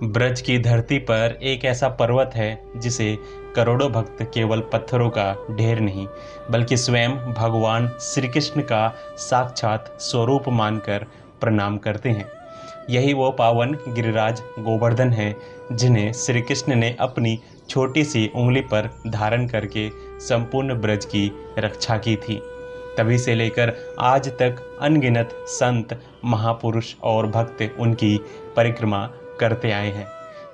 ब्रज की धरती पर एक ऐसा पर्वत है जिसे करोड़ों भक्त केवल पत्थरों का ढेर नहीं बल्कि स्वयं भगवान श्री कृष्ण का साक्षात स्वरूप मानकर प्रणाम करते हैं। यही वो पावन गिरिराज गोवर्धन है जिन्हें श्री कृष्ण ने अपनी छोटी सी उंगली पर धारण करके संपूर्ण ब्रज की रक्षा की थी। तभी से लेकर आज तक अनगिनत संत, महापुरुष और भक्त उनकी परिक्रमा करते आए हैं।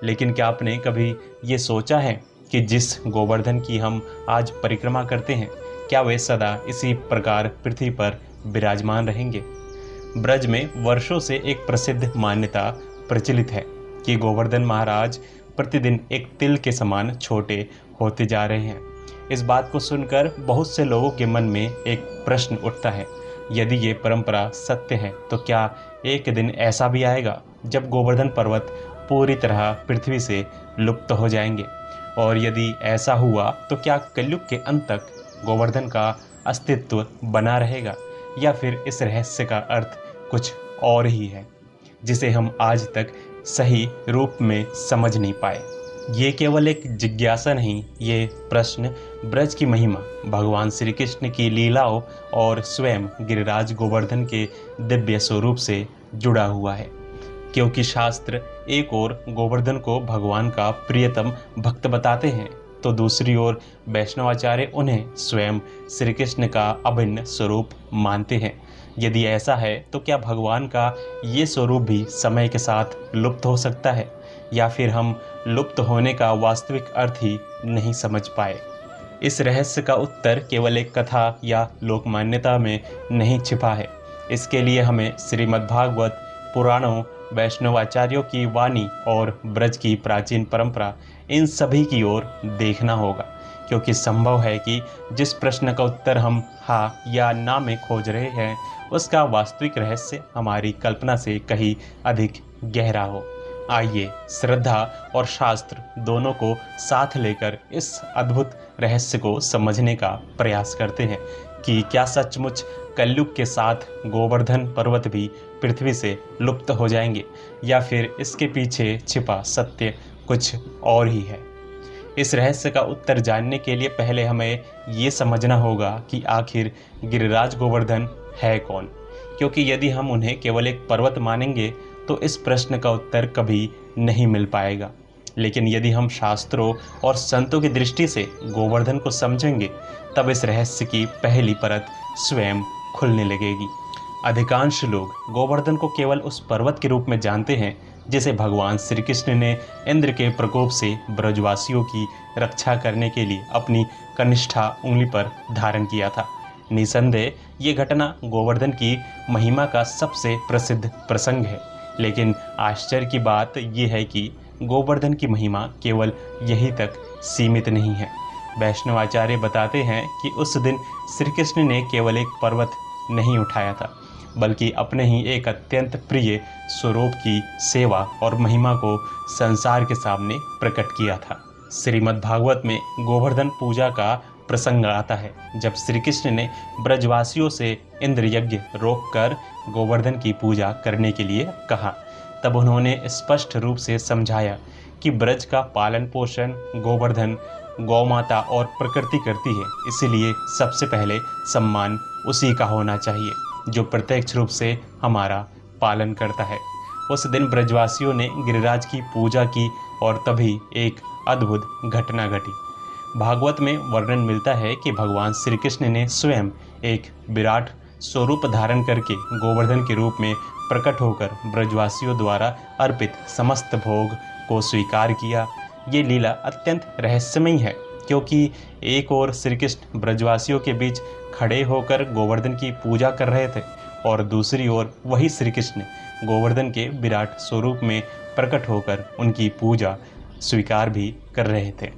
लेकिन क्या आपने कभी ये सोचा है कि जिस गोवर्धन की हम आज परिक्रमा करते हैं, क्या वे सदा इसी प्रकार पृथ्वी पर विराजमान रहेंगे? ब्रज में वर्षों से एक प्रसिद्ध मान्यता प्रचलित है कि गोवर्धन महाराज प्रतिदिन एक तिल के समान छोटे होते जा रहे हैं। इस बात को सुनकर बहुत से लोगों के मन में एक प्रश्न उठता है, यदि ये परंपरा सत्य है तो क्या एक दिन ऐसा भी आएगा जब गोवर्धन पर्वत पूरी तरह पृथ्वी से लुप्त हो जाएंगे? और यदि ऐसा हुआ तो क्या कलयुग के अंत तक गोवर्धन का अस्तित्व बना रहेगा, या फिर इस रहस्य का अर्थ कुछ और ही है जिसे हम आज तक सही रूप में समझ नहीं पाए? ये केवल एक जिज्ञासा नहीं, ये प्रश्न ब्रज की महिमा, भगवान श्री कृष्ण की लीलाओं और स्वयं गिरिराज गोवर्धन के दिव्य स्वरूप से जुड़ा हुआ है। क्योंकि शास्त्र एक ओर गोवर्धन को भगवान का प्रियतम भक्त बताते हैं तो दूसरी ओर वैष्णवाचार्य उन्हें स्वयं श्री कृष्ण का अभिन्न स्वरूप मानते हैं। यदि ऐसा है तो क्या भगवान का ये स्वरूप भी समय के साथ लुप्त हो सकता है, या फिर हम लुप्त होने का वास्तविक अर्थ ही नहीं समझ पाए? इस रहस्य का उत्तर केवल एक कथा या लोक मान्यता में नहीं छिपा है। इसके लिए हमें श्रीमद्भागवत पुराणों, वैष्णवाचार्यों की वाणी और ब्रज की प्राचीन परंपरा, इन सभी की ओर देखना होगा। क्योंकि संभव है कि जिस प्रश्न का उत्तर हम हाँ या ना में खोज रहे हैं, उसका वास्तविक रहस्य हमारी कल्पना से कहीं अधिक गहरा हो। आइए श्रद्धा और शास्त्र दोनों को साथ लेकर इस अद्भुत रहस्य को समझने का प्रयास करते हैं कि क्या सचमुच कलयुग के साथ गोवर्धन पर्वत भी पृथ्वी से लुप्त हो जाएंगे, या फिर इसके पीछे छिपा सत्य कुछ और ही है। इस रहस्य का उत्तर जानने के लिए पहले हमें ये समझना होगा कि आखिर गिरिराज गोवर्धन है कौन। क्योंकि यदि हम उन्हें केवल एक पर्वत मानेंगे तो इस प्रश्न का उत्तर कभी नहीं मिल पाएगा। लेकिन यदि हम शास्त्रों और संतों की दृष्टि से गोवर्धन को समझेंगे, तब इस रहस्य की पहली परत स्वयं खुलने लगेगी। अधिकांश लोग गोवर्धन को केवल उस पर्वत के रूप में जानते हैं जिसे भगवान श्री कृष्ण ने इंद्र के प्रकोप से ब्रजवासियों की रक्षा करने के लिए अपनी कनिष्ठा उंगली पर धारण किया था। निसंदेह ये घटना गोवर्धन की महिमा का सबसे प्रसिद्ध प्रसंग है। लेकिन आश्चर्य की बात यह है कि गोवर्धन की महिमा केवल यहीं तक सीमित नहीं है। वैष्णवाचार्य बताते हैं कि उस दिन श्री कृष्ण ने केवल एक पर्वत नहीं उठाया था, बल्कि अपने ही एक अत्यंत प्रिय स्वरूप की सेवा और महिमा को संसार के सामने प्रकट किया था। श्रीमद् भागवत में गोवर्धन पूजा का प्रसंग आता है, जब श्री कृष्ण ने ब्रजवासियों से इंद्र यज्ञ रोककर गोवर्धन की पूजा करने के लिए कहा। तब उन्होंने स्पष्ट रूप से समझाया कि ब्रज का पालन पोषण गोवर्धन, गौमाता और प्रकृति करती है, इसलिए सबसे पहले सम्मान उसी का होना चाहिए जो प्रत्यक्ष रूप से हमारा पालन करता है। उस दिन ब्रजवासियों ने गिरिराज की पूजा की और तभी एक अद्भुत घटना घटी। भागवत में वर्णन मिलता है कि भगवान श्री कृष्ण ने स्वयं एक विराट स्वरूप धारण करके गोवर्धन के रूप में प्रकट होकर ब्रजवासियों द्वारा अर्पित समस्त भोग को स्वीकार किया। ये लीला अत्यंत रहस्यमयी है, क्योंकि एक ओर श्री कृष्ण ब्रजवासियों के बीच खड़े होकर गोवर्धन की पूजा कर रहे थे और दूसरी ओर वही श्री कृष्ण गोवर्धन के विराट स्वरूप में प्रकट होकर उनकी पूजा स्वीकार भी कर रहे थे।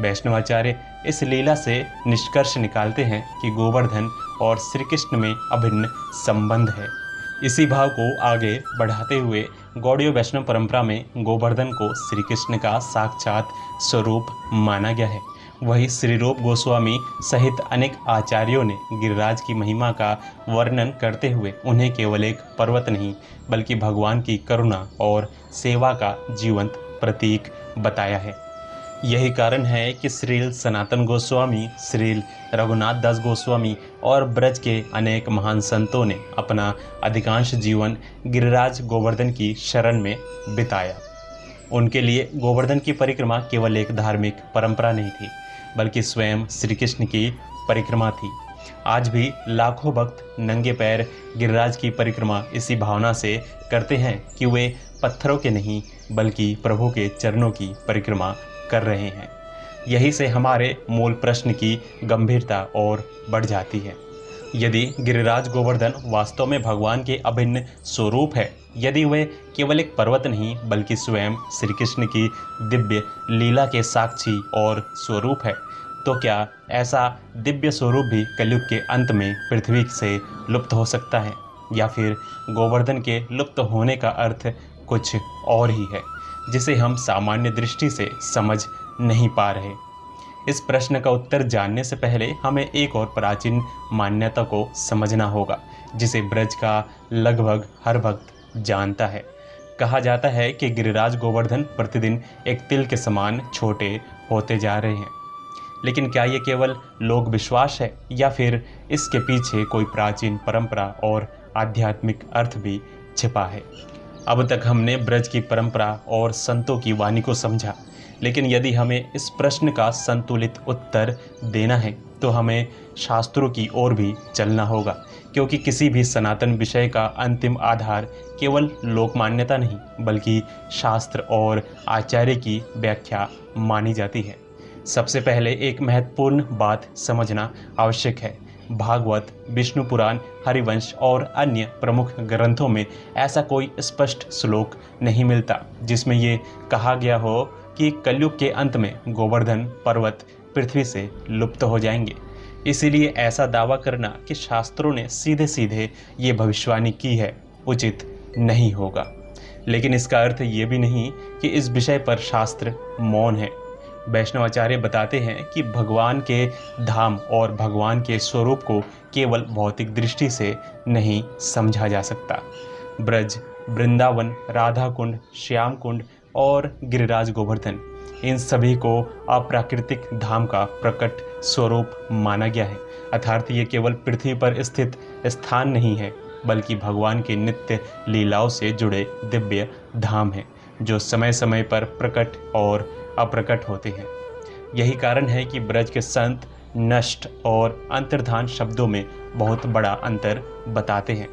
वैष्णवाचार्य इस लीला से निष्कर्ष निकालते हैं कि गोवर्धन और श्री कृष्ण में अभिन्न संबंध है। इसी भाव को आगे बढ़ाते हुए गौड़ीय वैष्णव परंपरा में गोवर्धन को श्री कृष्ण का साक्षात स्वरूप माना गया है। वही श्री रूप गोस्वामी सहित अनेक आचार्यों ने गिरिराज की महिमा का वर्णन करते हुए उन्हें केवल एक पर्वत नहीं बल्कि भगवान की करुणा और सेवा का जीवंत प्रतीक बताया है। यही कारण है कि श्रील सनातन गोस्वामी, श्रील रघुनाथ दास गोस्वामी और ब्रज के अनेक महान संतों ने अपना अधिकांश जीवन गिरिराज गोवर्धन की शरण में बिताया। उनके लिए गोवर्धन की परिक्रमा केवल एक धार्मिक परंपरा नहीं थी, बल्कि स्वयं श्री कृष्ण की परिक्रमा थी। आज भी लाखों भक्त नंगे पैर गिरिराज की परिक्रमा इसी भावना से करते हैं कि वे पत्थरों के नहीं बल्कि प्रभु के चरणों की परिक्रमा कर रहे हैं। यही से हमारे मूल प्रश्न की गंभीरता और बढ़ जाती है। यदि गिरिराज गोवर्धन वास्तव में भगवान के अभिन्न स्वरूप है, यदि वे केवल एक पर्वत नहीं बल्कि स्वयं श्री कृष्ण की दिव्य लीला के साक्षी और स्वरूप है, तो क्या ऐसा दिव्य स्वरूप भी कलयुग के अंत में पृथ्वी से लुप्त हो सकता है, या फिर गोवर्धन के लुप्त होने का अर्थ कुछ और ही है जिसे हम सामान्य दृष्टि से समझ नहीं पा रहे। इस प्रश्न का उत्तर जानने से पहले हमें एक और प्राचीन मान्यता को समझना होगा जिसे ब्रज का लगभग हर भक्त जानता है। कहा जाता है कि गिरिराज गोवर्धन प्रतिदिन एक तिल के समान छोटे होते जा रहे हैं। लेकिन क्या ये केवल लोक विश्वास है या फिर इसके पीछे कोई प्राचीन परंपरा और आध्यात्मिक अर्थ भी छिपा है? अब तक हमने ब्रज की परंपरा और संतों की वाणी को समझा, लेकिन यदि हमें इस प्रश्न का संतुलित उत्तर देना है तो हमें शास्त्रों की ओर भी चलना होगा, क्योंकि किसी भी सनातन विषय का अंतिम आधार केवल लोक मान्यता नहीं बल्कि शास्त्र और आचार्य की व्याख्या मानी जाती है। सबसे पहले एक महत्वपूर्ण बात समझना आवश्यक है। भागवत, विष्णु पुराण, हरिवंश और अन्य प्रमुख ग्रंथों में ऐसा कोई स्पष्ट श्लोक नहीं मिलता जिसमें ये कहा गया हो कि कलयुग के अंत में गोवर्धन पर्वत पृथ्वी से लुप्त हो जाएंगे। इसीलिए ऐसा दावा करना कि शास्त्रों ने सीधे सीधे ये भविष्यवाणी की है उचित नहीं होगा। लेकिन इसका अर्थ ये भी नहीं कि इस विषय पर शास्त्र मौन है। वैष्णवाचार्य बताते हैं कि भगवान के धाम और भगवान के स्वरूप को केवल भौतिक दृष्टि से नहीं समझा जा सकता। ब्रज, वृंदावन, राधा कुंड, श्याम कुंड और गिरिराज गोवर्धन, इन सभी को अप्राकृतिक धाम का प्रकट स्वरूप माना गया है। अर्थात ये केवल पृथ्वी पर स्थित स्थान नहीं है बल्कि भगवान की नित्य लीलाओं से जुड़े दिव्य धाम हैं जो समय समय पर प्रकट और अप्रकट होते हैं। यही कारण है कि ब्रज के संत नष्ट और अंतर्धान शब्दों में बहुत बड़ा अंतर बताते हैं।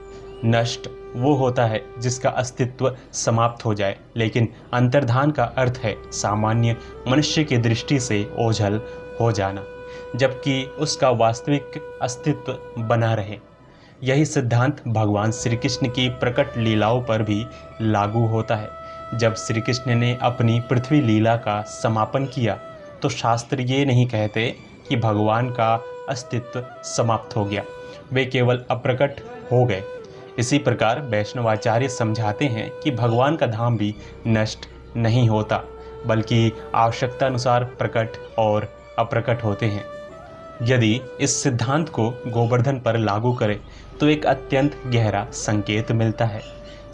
नष्ट वो होता है जिसका अस्तित्व समाप्त हो जाए, लेकिन अंतर्धान का अर्थ है सामान्य मनुष्य की दृष्टि से ओझल हो जाना, जबकि उसका वास्तविक अस्तित्व बना रहे। यही सिद्धांत भगवान श्री कृष्ण की प्रकट लीलाओं पर भी लागू होता है। जब श्री कृष्ण ने अपनी पृथ्वी लीला का समापन किया तो शास्त्र ये नहीं कहते कि भगवान का अस्तित्व समाप्त हो गया, वे केवल अप्रकट हो गए। इसी प्रकार वैष्णवाचार्य समझाते हैं कि भगवान का धाम भी नष्ट नहीं होता बल्कि आवश्यकता अनुसार प्रकट और अप्रकट होते हैं। यदि इस सिद्धांत को गोवर्धन पर लागू करें तो एक अत्यंत गहरा संकेत मिलता है।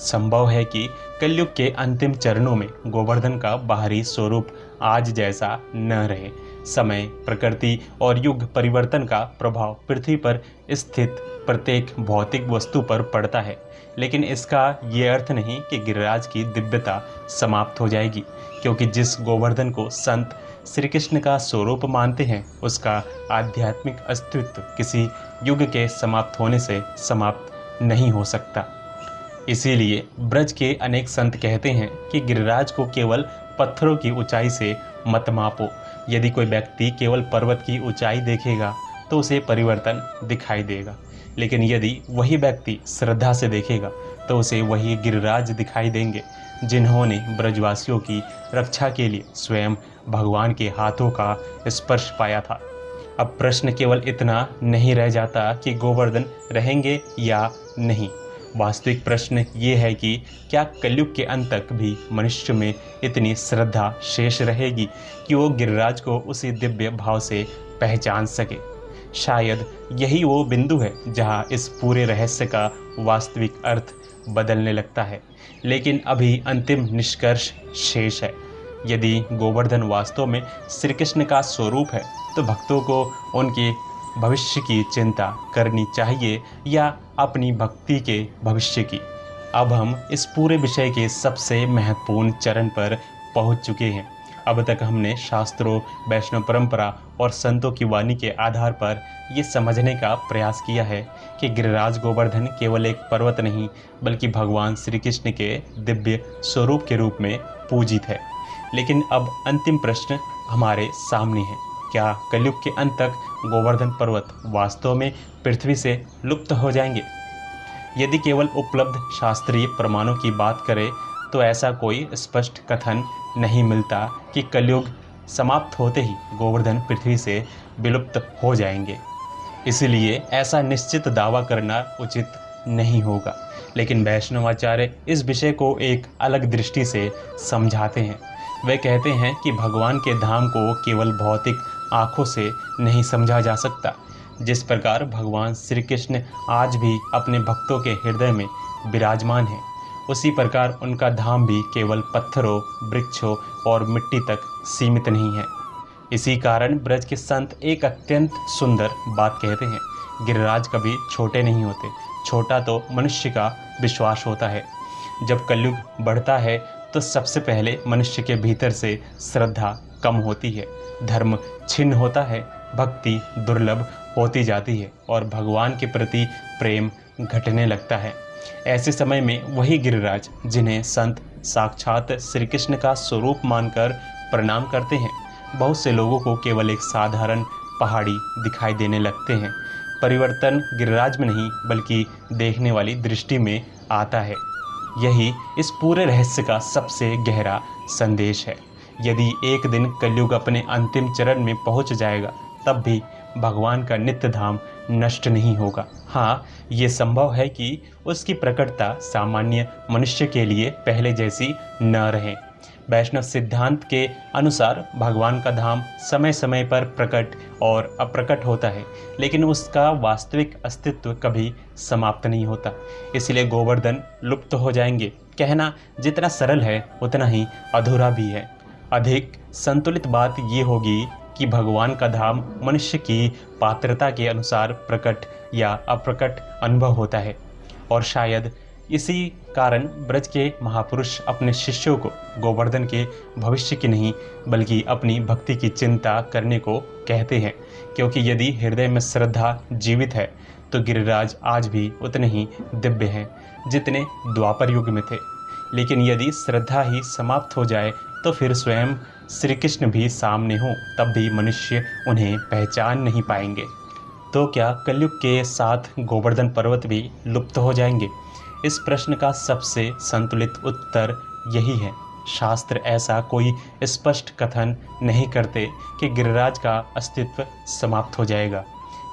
संभव है कि कलयुग के अंतिम चरणों में गोवर्धन का बाहरी स्वरूप आज जैसा न रहे। समय, प्रकृति और युग परिवर्तन का प्रभाव पृथ्वी पर स्थित प्रत्येक भौतिक वस्तु पर पड़ता है, लेकिन इसका ये अर्थ नहीं कि गिरिराज की दिव्यता समाप्त हो जाएगी, क्योंकि जिस गोवर्धन को संत श्री कृष्ण का स्वरूप मानते हैं उसका आध्यात्मिक अस्तित्व किसी युग के समाप्त होने से समाप्त नहीं हो सकता। इसीलिए ब्रज के अनेक संत कहते हैं कि गिरिराज को केवल पत्थरों की ऊंचाई से मत मापो। यदि कोई व्यक्ति केवल पर्वत की ऊंचाई देखेगा तो उसे परिवर्तन दिखाई देगा, लेकिन यदि वही व्यक्ति श्रद्धा से देखेगा तो उसे वही गिरिराज दिखाई देंगे जिन्होंने ब्रजवासियों की रक्षा के लिए स्वयं भगवान के हाथों का स्पर्श पाया था। अब प्रश्न केवल इतना नहीं रह जाता कि गोवर्धन रहेंगे या नहीं। वास्तविक प्रश्न ये है कि क्या कलयुग के अंत तक भी मनुष्य में इतनी श्रद्धा शेष रहेगी कि वो गिरिराज को उसी दिव्य भाव से पहचान सके। शायद यही वो बिंदु है जहाँ इस पूरे रहस्य का वास्तविक अर्थ बदलने लगता है। लेकिन अभी अंतिम निष्कर्ष शेष है। यदि गोवर्धन वास्तव में श्री कृष्ण का स्वरूप है तो भक्तों को उनके भविष्य की चिंता करनी चाहिए या अपनी भक्ति के भविष्य की। अब हम इस पूरे विषय के सबसे महत्वपूर्ण चरण पर पहुंच चुके हैं। अब तक हमने शास्त्रों, वैष्णव परंपरा और संतों की वाणी के आधार पर ये समझने का प्रयास किया है कि गिरिराज गोवर्धन केवल एक पर्वत नहीं बल्कि भगवान श्री कृष्ण के दिव्य स्वरूप के रूप में पूजित है। लेकिन अब अंतिम प्रश्न हमारे सामने है, क्या कलयुग के अंत तक गोवर्धन पर्वत वास्तव में पृथ्वी से लुप्त हो जाएंगे? यदि केवल उपलब्ध शास्त्रीय प्रमाणों की बात करें तो ऐसा कोई स्पष्ट कथन नहीं मिलता कि कलयुग समाप्त होते ही गोवर्धन पृथ्वी से विलुप्त हो जाएंगे। इसलिए ऐसा निश्चित दावा करना उचित नहीं होगा। लेकिन वैष्णवाचार्य इस विषय को एक अलग दृष्टि से समझाते हैं। वे कहते हैं कि भगवान के धाम को केवल भौतिक आँखों से नहीं समझा जा सकता। जिस प्रकार भगवान श्री कृष्ण आज भी अपने भक्तों के हृदय में विराजमान है, उसी प्रकार उनका धाम भी केवल पत्थरों, वृक्षों और मिट्टी तक सीमित नहीं है। इसी कारण ब्रज के संत एक अत्यंत सुंदर बात कहते हैं, गिरिराज कभी छोटे नहीं होते, छोटा तो मनुष्य का विश्वास होता है। जब कलयुग बढ़ता है तो सबसे पहले मनुष्य के भीतर से श्रद्धा कम होती है, धर्म छिन्न होता है, भक्ति दुर्लभ होती जाती है और भगवान के प्रति प्रेम घटने लगता है। ऐसे समय में वही गिरिराज जिन्हें संत साक्षात श्री कृष्ण का स्वरूप मानकर प्रणाम करते हैं, बहुत से लोगों को केवल एक साधारण पहाड़ी दिखाई देने लगते हैं। परिवर्तन गिरिराज में नहीं बल्कि देखने वाली दृष्टि में आता है। यही इस पूरे रहस्य का सबसे गहरा संदेश है। यदि एक दिन कलयुग अपने अंतिम चरण में पहुंच जाएगा तब भी भगवान का नित्य धाम नष्ट नहीं होगा। हाँ, ये संभव है कि उसकी प्रकटता सामान्य मनुष्य के लिए पहले जैसी न रहे। वैष्णव सिद्धांत के अनुसार भगवान का धाम समय समय पर प्रकट और अप्रकट होता है, लेकिन उसका वास्तविक अस्तित्व कभी समाप्त नहीं होता। इसलिए गोवर्धन लुप्त हो जाएंगे कहना जितना सरल है उतना ही अधूरा भी है। अधिक संतुलित बात ये होगी कि भगवान का धाम मनुष्य की पात्रता के अनुसार प्रकट या अप्रकट अनुभव होता है और शायद इसी कारण ब्रज के महापुरुष अपने शिष्यों को गोवर्धन के भविष्य की नहीं बल्कि अपनी भक्ति की चिंता करने को कहते हैं, क्योंकि यदि हृदय में श्रद्धा जीवित है तो गिरिराज आज भी उतने ही दिव्य हैं जितने द्वापर युग में थे। लेकिन यदि श्रद्धा ही समाप्त हो जाए तो फिर स्वयं श्री कृष्ण भी सामने हो तब भी मनुष्य उन्हें पहचान नहीं पाएंगे। तो क्या कलयुग के साथ गोवर्धन पर्वत भी लुप्त हो जाएंगे? इस प्रश्न का सबसे संतुलित उत्तर यही है। शास्त्र ऐसा कोई स्पष्ट कथन नहीं करते कि गिरिराज का अस्तित्व समाप्त हो जाएगा।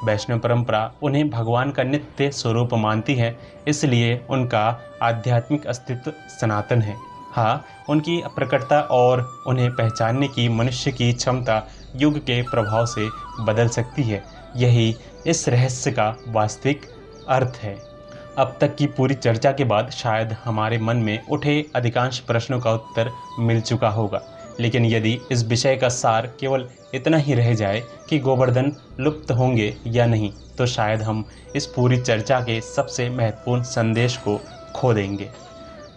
वैष्णव परंपरा उन्हें भगवान का नित्य स्वरूप मानती है, इसलिए उनका आध्यात्मिक अस्तित्व सनातन है। हाँ, उनकी प्रकटता और उन्हें पहचानने की मनुष्य की क्षमता युग के प्रभाव से बदल सकती है। यही इस रहस्य का वास्तविक अर्थ है। अब तक की पूरी चर्चा के बाद शायद हमारे मन में उठे अधिकांश प्रश्नों का उत्तर मिल चुका होगा। लेकिन यदि इस विषय का सार केवल इतना ही रह जाए कि गोवर्धन लुप्त होंगे या नहीं, तो शायद हम इस पूरी चर्चा के सबसे महत्वपूर्ण संदेश को खो देंगे।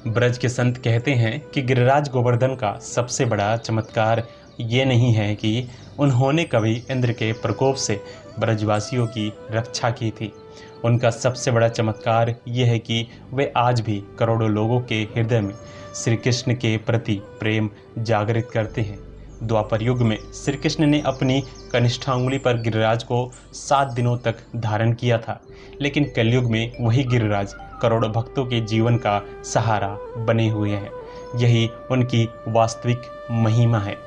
ब्रज के संत कहते हैं कि गिरिराज गोवर्धन का सबसे बड़ा चमत्कार ये नहीं है कि उन्होंने कभी इंद्र के प्रकोप से ब्रजवासियों की रक्षा की थी। उनका सबसे बड़ा चमत्कार ये है कि वे आज भी करोड़ों लोगों के हृदय में श्री कृष्ण के प्रति प्रेम जागृत करते हैं। द्वापर युग में श्री कृष्ण ने अपनी कनिष्ठांगुली पर गिरिराज को 7 दिनों तक धारण किया था, लेकिन कलयुग में वही गिरिराज करोड़ों भक्तों के जीवन का सहारा बने हुए हैं। यही उनकी वास्तविक महिमा है।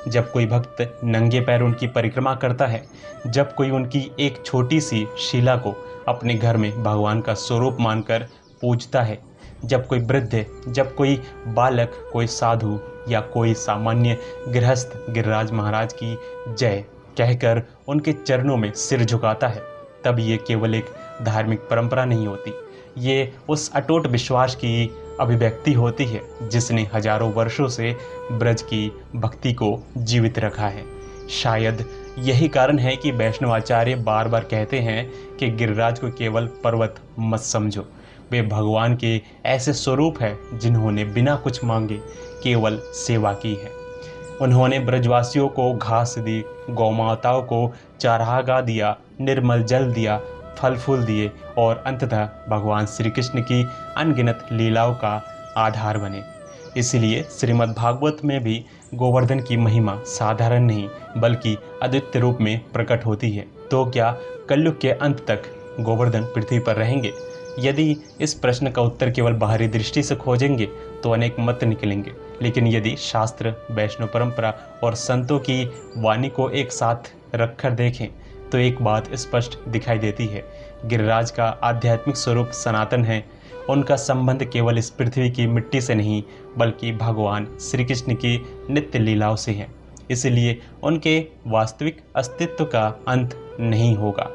जब कोई भक्त नंगे पैर उनकी परिक्रमा करता है, जब कोई उनकी एक छोटी सी शिला को अपने घर में भगवान का स्वरूप मानकर पूजता है, जब कोई वृद्ध, जब कोई बालक, कोई साधु या कोई सामान्य गृहस्थ गिरिराज महाराज की जय कहकर उनके चरणों में सिर झुकाता है, तब ये केवल एक धार्मिक परंपरा नहीं होती, ये उस अटूट विश्वास की अभिव्यक्ति होती है जिसने हजारों वर्षों से ब्रज की भक्ति को जीवित रखा है। शायद यही कारण है कि वैष्णवाचार्य बार बार कहते हैं कि गिरिराज को केवल पर्वत मत समझो, वे भगवान के ऐसे स्वरूप हैं जिन्होंने बिना कुछ मांगे केवल सेवा की है। उन्होंने ब्रजवासियों को घास दी, गौमाताओं को चारागाह दिया, निर्मल जल दिया, फल फूल दिए और अंततः भगवान श्री कृष्ण की अनगिनत लीलाओं का आधार बने। इसलिए श्रीमद् भागवत में भी गोवर्धन की महिमा साधारण नहीं बल्कि अद्वितीय रूप में प्रकट होती है। तो क्या कलयुग के अंत तक गोवर्धन पृथ्वी पर रहेंगे? यदि इस प्रश्न का उत्तर केवल बाहरी दृष्टि से खोजेंगे तो अनेक मत निकलेंगे, लेकिन यदि शास्त्र, वैष्णव परंपरा और संतों की वाणी को एक साथ रखकर देखें तो एक बात स्पष्ट दिखाई देती है। गिरिराज का आध्यात्मिक स्वरूप सनातन है। उनका संबंध केवल इस पृथ्वी की मिट्टी से नहीं बल्कि भगवान श्री कृष्ण की नित्य लीलाओं से है। इसलिए उनके वास्तविक अस्तित्व का अंत नहीं होगा।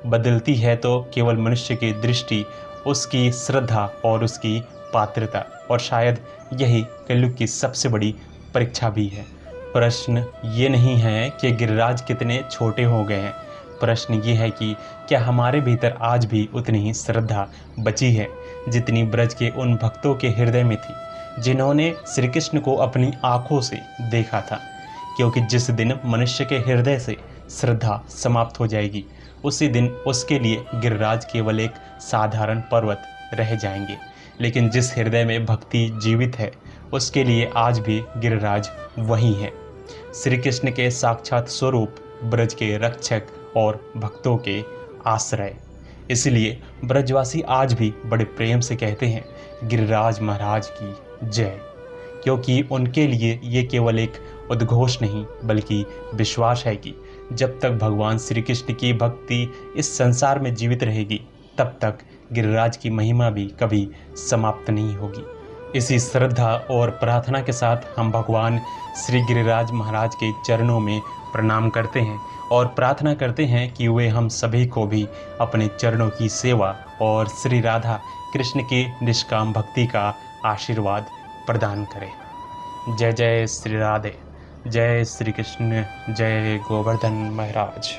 बदलती है तो केवल मनुष्य की दृष्टि, उसकी श्रद्धा और उसकी पात्रता, और शायद यही कलयुग की सबसे बड़ी परीक्षा भी है। प्रश्न ये नहीं है कि गिरिराज कितने छोटे हो गए हैं, प्रश्न ये है कि क्या हमारे भीतर आज भी उतनी ही श्रद्धा बची है जितनी ब्रज के उन भक्तों के हृदय में थी जिन्होंने श्री कृष्ण को अपनी आंखों से देखा था। क्योंकि जिस दिन मनुष्य के हृदय से श्रद्धा समाप्त हो जाएगी उसी दिन उसके लिए गिरिराज केवल एक साधारण पर्वत रह जाएंगे। लेकिन जिस हृदय में भक्ति जीवित है उसके लिए आज भी गिरिराज वही है, श्री कृष्ण के साक्षात स्वरूप, ब्रज के रक्षक और भक्तों के आश्रय। इसलिए ब्रजवासी आज भी बड़े प्रेम से कहते हैं गिरिराज महाराज की जय, क्योंकि उनके लिए ये केवल एक उद्घोष नहीं बल्कि विश्वास है कि जब तक भगवान श्री कृष्ण की भक्ति इस संसार में जीवित रहेगी तब तक गिरिराज की महिमा भी कभी समाप्त नहीं होगी। इसी श्रद्धा और प्रार्थना के साथ हम भगवान श्री गिरिराज महाराज के चरणों में प्रणाम करते हैं और प्रार्थना करते हैं कि वे हम सभी को भी अपने चरणों की सेवा और श्री राधा कृष्ण की निष्काम भक्ति का आशीर्वाद प्रदान करें। जय जय श्री राधे, जय श्री कृष्ण, जय गोवर्धन महाराज।